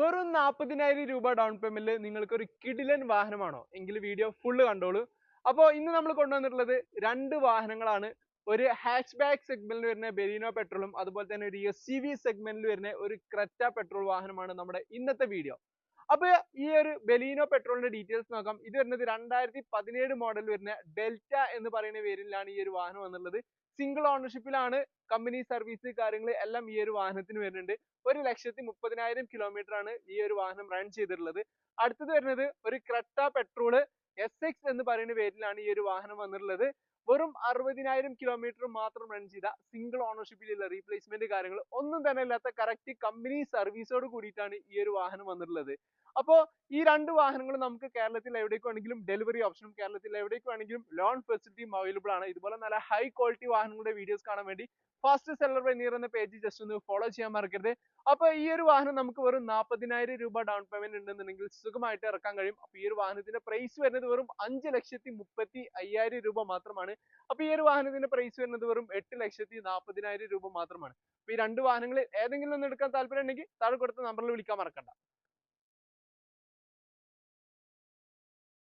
വെറും 40,000 രൂപ ഡൗൺ പേയ്മെന്റിൽ നിങ്ങൾക്ക് ഒരു കിടിലൻ വാഹനമാണോ എങ്കിൽ വീഡിയോ ഫുള്ള് കണ്ടോളൂ. അപ്പോൾ ഇന്ന് നമ്മൾ കൊണ്ടുവന്നിട്ടുള്ളത് രണ്ട് വാഹനങ്ങളാണ്. ഒരു ഹാച്ച് ബാക്ക് സെഗ്മെന്റിൽ വരുന്ന ബെലീനോ പെട്രോളും അതുപോലെ തന്നെ ഒരു SUV സെഗ്മെന്റിൽ വരുന്ന ഒരു ക്രെറ്റ പെട്രോൾ വാഹനമാണ് നമ്മുടെ ഇന്നത്തെ വീഡിയോ. അപ്പൊ ഈ ഒരു ബെലീനോ പെട്രോളിന്റെ ഡീറ്റെയിൽസ് നോക്കാം. ഇത് വരുന്നത് 2017 മോഡൽ വരുന്ന ഡെൽറ്റ എന്ന് പറയുന്ന വേരിയന്റിലാണ് ഈ ഒരു വാഹനം വന്നിട്ടുള്ളത്. സിംഗിൾ ഓണർഷിപ്പിലാണ്. കമ്പനി സർവീസ് കാര്യങ്ങൾ എല്ലാം ഈ ഒരു വാഹനത്തിന് വരുന്നുണ്ട്. 1,30,000 കിലോമീറ്റർ ആണ് ഈ ഒരു വാഹനം റൺ ചെയ്തിട്ടുള്ളത്. അടുത്തത് വരുന്നത് ഒരു ക്രെറ്റ പെട്രോൾ SX എന്ന് പറയുന്ന വേരിയന്റിലാണ് ഈ ഒരു വാഹനം വന്നിട്ടുള്ളത്. വെറും 60,000 കിലോമീറ്റർ മാത്രം റൺ ചെയ്ത സിംഗിൾ ഓണർഷിപ്പിലുള്ള റീപ്ലേസ്മെന്റ് കാര്യങ്ങൾ ഒന്നും തന്നെ ഇല്ലാത്ത കറക്റ്റ് കമ്പനി സർവീസോട് കൂടിയിട്ടാണ് ഈ ഒരു വാഹനം വന്നിട്ടുള്ളത്. അപ്പോ ഈ രണ്ട് വാഹനങ്ങളും നമുക്ക് കേരളത്തിൽ എവിടേക്ക് വേണമെങ്കിലും ഡെലിവറി ഓപ്ഷനും കേരളത്തിൽ എവിടേക്ക് വേണമെങ്കിലും ലോൺ ഫെസിലിറ്റിയും അവൈലബിൾ ആണ്. ഇതുപോലെ നല്ല ഹൈ ക്വാളിറ്റി വാഹനങ്ങളുടെ വീഡിയോസ് കാണാൻ വേണ്ടി ഫാസ്റ്റ് സെല്ലർ ബൈ നിയർ എന്ന പേജ് ജസ്റ്റ് ഒന്ന് ഫോളോ ചെയ്യാൻ മറക്കരുത്. അപ്പൊ ഈ ഒരു വാഹനം നമുക്ക് വെറും 40,000 രൂപ ഡൗൺ പേയ്മെന്റ് ഉണ്ടെന്നുണ്ടെങ്കിൽ സുഖമായിട്ട് ഇറക്കാൻ കഴിയും. അപ്പൊ ഈ ഒരു വാഹനത്തിന്റെ പ്രൈസ് വരുന്നത് വെറും 5,35,000 രൂപ മാത്രമാണ്. അപ്പൊ ഈ ഒരു വാഹനത്തിന്റെ പ്രൈസ് വരുന്നത് വെറും 8,40,000 രൂപ മാത്രമാണ്. അപ്പൊ ഈ രണ്ട് വാഹനങ്ങളിൽ ഏതെങ്കിലും ഒന്ന് എടുക്കാൻ താല്പര്യം ഉണ്ടെങ്കിൽ താഴെ കൊടുത്ത നമ്പറിൽ വിളിക്കാൻ മറക്കണ്ട.